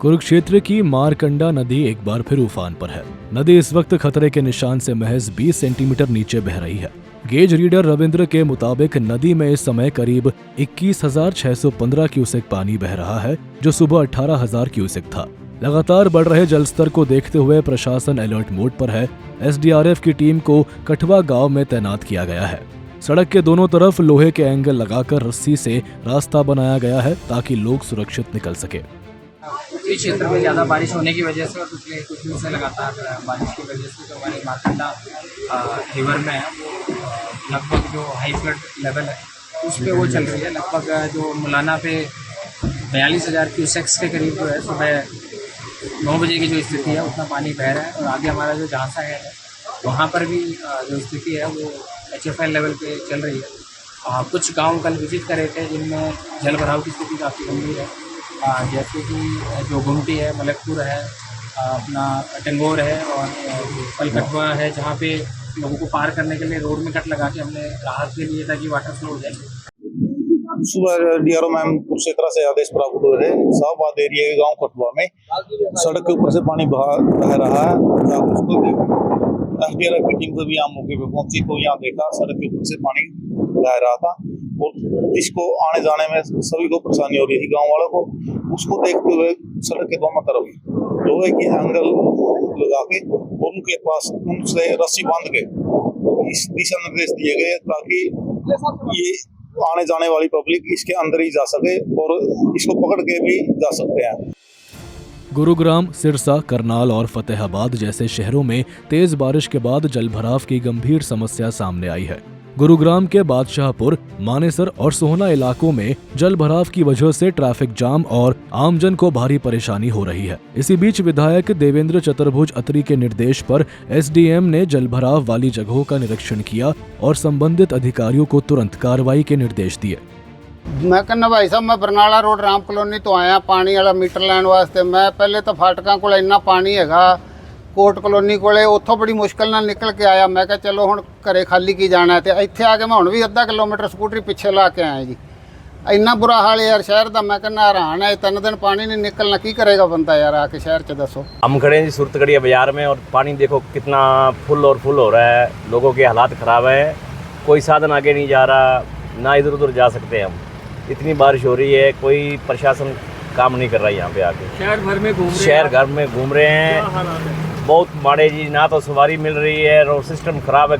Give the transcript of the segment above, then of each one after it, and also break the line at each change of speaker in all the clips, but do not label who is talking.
कुरुक्षेत्र की मारकंडा नदी एक बार फिर उफान पर है। नदी इस वक्त खतरे के निशान से महज 20 सेंटीमीटर नीचे बह रही है। गेज रीडर रविंद्र के मुताबिक नदी में इस समय करीब 21,615 क्यूसेक पानी बह रहा है, जो सुबह 18,000 क्यूसेक था। लगातार बढ़ रहे जलस्तर को देखते हुए प्रशासन अलर्ट मोड पर है। एसडीआरएफ की टीम को कठवा गांव में तैनात किया गया है। सड़क के दोनों तरफ लोहे के एंगल लगाकर रस्सी से रास्ता बनाया गया है ताकि लोग सुरक्षित निकल सके।
इस क्षेत्र में ज़्यादा बारिश होने की वजह से और पिछले कुछ दिन से लगातार बारिश की वजह से जो हमारे मारकंडा रिवर में है वो लगभग जो हाई फ्लड लेवल है उस पर वो चल रही है। लगभग जो मुलाना पे 42,000 क्यूसेक्स के करीब जो है सुबह 9 बजे की जो स्थिति है उतना पानी बह रहा है। और आगे हमारा जो झांसा है वहाँ पर भी जो स्थिति है वो HFL लेवल पे चल रही है। कुछ गांव कल विजिट करे थे जिनमें जल भराव की स्थिति काफ़ी गंभीर है, जैसे कि जो गुमटी है, मलकपुर है, अपना टंगोर है और पलकटवा है, जहाँ पे लोगों को पार करने के लिए रोड में कट लगा के हमने राहत के लिए ताकि वाटर फ्लो हो जाए।
सुबह डीआरओ मैम कुरुक्षेत्र से आदेश प्राप्त हुए थे। शाहबाद एरिया के गांव कटवा में सड़क के ऊपर से पानी बह रहा है। एसडीआरएफ की टीम को भी यहाँ मौके पे पहुंची तो यहाँ देखा सड़क के ऊपर से पानी बह रहा था और इसको आने जाने में सभी को परेशानी हो रही थी, गांव वालों को। उसको देखते हुए सड़क के दोनों तरफ लोहे के एंगल लगा के उनके पास उनसे रस्सी बांध के इस दिशा निर्देश दिए गए ताकि ये आने जाने वाली पब्लिक इसके अंदर ही जा सके और इसको पकड़ के भी जा सकते हैं।
गुरुग्राम, सिरसा, करनाल और फतेहाबाद जैसे शहरों में तेज बारिश के बाद जलभराव की गंभीर समस्या सामने आई है। गुरुग्राम के बादशाहपुर, मानेसर और सोहना इलाकों में जलभराव की वजह से ट्रैफिक जाम और आमजन को भारी परेशानी हो रही है। इसी बीच विधायक देवेंद्र चतुर्भुज अत्री के निर्देश पर एसडीएम ने जलभराव वाली जगहों का निरीक्षण किया और संबंधित अधिकारियों को तुरंत कार्रवाई के निर्देश दिए।
मैं कहना भाई साहब, मैं बरनाला रोड राम कॉलोनी तो आया पानी वाला मीटर लैन वास्ते। मैं पहले तो फाटकों को इन्ना पानी हैगा कोट कॉलोनी कोले, उत्थों बड़ी मुश्किल नाल निकल के आया। मैं कहा चलो हुण घरे खाली की जाना है, तो इत्थे आके मैं हुण भी अद्धा किलोमीटर स्कूटरी पिछे ला के आया जी। इन्ना बुरा हाल है यार शहर का। मैं कहना हैरान है, 3 दिन पानी नहीं निकलना, की करेगा बंदा यार आके शहर च, दसो।
हम खड़े हैं जी सूरतगढ़िया बाजार में और पानी देखो कितना फुल हो रहा है। लोगों के हालात ख़राब है, कोई साधन आगे नहीं जा रहा, ना इधर उधर जा सकते हम। इतनी बारिश हो रही है, कोई प्रशासन काम नहीं कर रहा है यहाँ पे आके। शहर घर में घूम रहे हैं, बहुत माड़े जी। ना तो सवारी मिल रही है, रोड सिस्टम खराब है,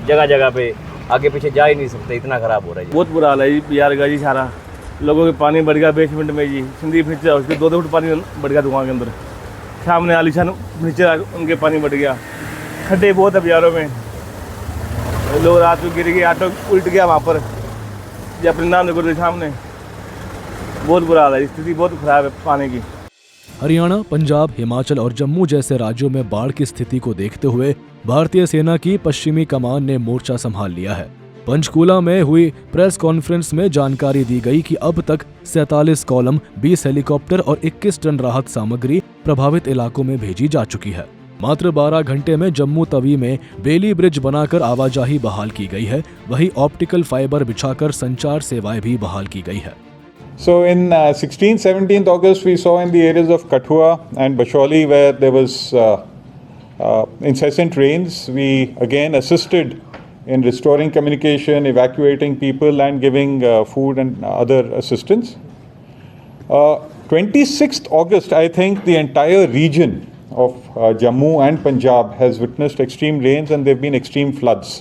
जगह जगह पे आगे पीछे जा ही नहीं सकते, इतना खराब हो रहा है।
बहुत बुरा हाल है जी बिहार का जी। सारा लोगों के पानी बढ़ गया बेसमेंट में जी, सिंधी फिट उसके 2 फुट पानी बढ़ गया दुकान के अंदर। सामने आलीशान नीचे उनके पानी बढ़ गया। खड्डे बहुत है बाजारों में, लोग रात में गिर गए, ऑटो उल्ट गया वहाँ पर अपने नाम नगर के सामने। बहुत बुरा हाल है, स्थिति बहुत खराब है पानी की।
हरियाणा, पंजाब, हिमाचल और जम्मू जैसे राज्यों में बाढ़ की स्थिति को देखते हुए भारतीय सेना की पश्चिमी कमान ने मोर्चा संभाल लिया है। पंचकूला में हुई प्रेस कॉन्फ्रेंस में जानकारी दी गई कि अब तक 47 कॉलम, 20 हेलीकॉप्टर और 21 टन राहत सामग्री प्रभावित इलाकों में भेजी जा चुकी है। मात्र 12 घंटे में जम्मू तवी में बेली ब्रिज बनाकर आवाजाही बहाल की गई है। वहीं ऑप्टिकल फाइबर बिछाकर संचार सेवाएं भी बहाल की गई है।
So in 16-17th August we saw in the areas of Kathua and Basholi where there was incessant rains. We again assisted in restoring communication, evacuating people and giving food and other assistance. 26th August I think the entire region of Jammu and Punjab has witnessed extreme rains and there have been extreme floods.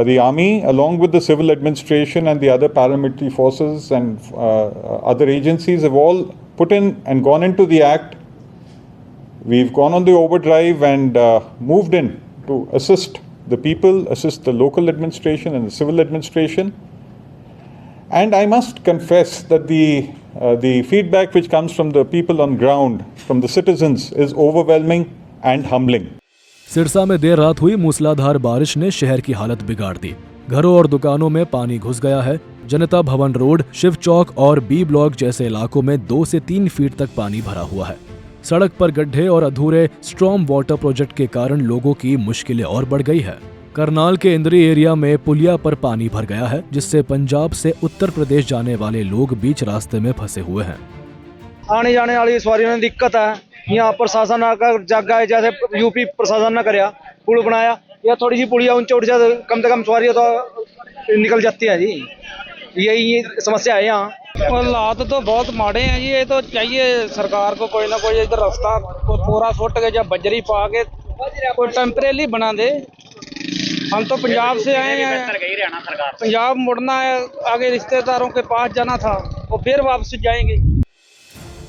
The army, along with the civil administration and the other paramilitary forces and other agencies, have all put in and gone into the act. We've gone on the overdrive and moved in to assist the people, assist the local administration and the civil administration. And I must confess that the feedback which comes from the people on ground, from the citizens, is overwhelming and humbling.
Sirsa में देर रात हुई मूसलाधार बारिश ने शहर की हालत बिगाड़ दी। घरों और दुकानों में पानी घुस गया है। जनता भवन रोड, शिव चौक और बी ब्लॉक जैसे इलाकों में 2 से 3 फीट तक पानी भरा हुआ है। सड़क पर गड्ढे और अधूरे स्ट्रॉम वाटर प्रोजेक्ट के कारण लोगों की मुश्किलें और बढ़ गई है। करनाल के इंद्री एरिया में पुलिया पर पानी भर गया है, जिससे पंजाब से उत्तर प्रदेश जाने वाले लोग बीच रास्ते में फंसे हुए हैं।
आने जाने वाली सवारियों में दिक्कत है। यहाँ प्रशासन आकर जागा है, जैसे यूपी प्रशासन ने कराया पुल बनाया, या थोड़ी सी पुलिया ऊंचे उठ जाए कम से कम सवारियाँ तो निकल जाती है जी। यही समस्या है यहाँ। हालात तो बहुत माड़े हैं जी। ये तो चाहिए सरकार को कोई ना कोई इधर रास्ता पूरा फुट के या बजरी पा के कोई टेम्परेरी बना दे। हम तो पंजाब से आए हैं, पंजाब मुड़ना है, आगे रिश्तेदारों के पास जाना था और फिर वापस जाएंगे।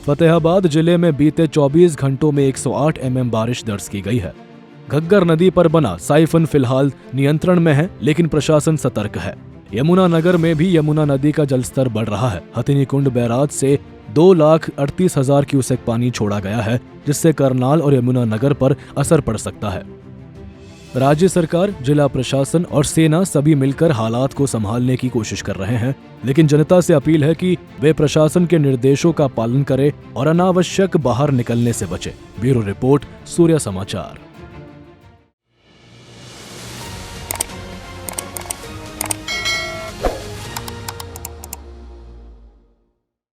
फतेहाबाद जिले में बीते 24 घंटों में 108 mm बारिश दर्ज की गई है। घग्गर नदी पर बना साइफन फिलहाल नियंत्रण में है, लेकिन प्रशासन सतर्क है। यमुनानगर में भी यमुना नदी का जलस्तर बढ़ रहा है। हथिनीकुंड बैराज से 2,38,000 क्यूसेक पानी छोड़ा गया है, जिससे करनाल और यमुनानगर पर असर पड़ सकता है। राज्य सरकार, जिला प्रशासन और सेना सभी मिलकर हालात को संभालने की कोशिश कर रहे हैं, लेकिन जनता से अपील है कि वे प्रशासन के निर्देशों का पालन करें और अनावश्यक बाहर निकलने से बचे। ब्यूरो रिपोर्ट, सूर्य समाचार।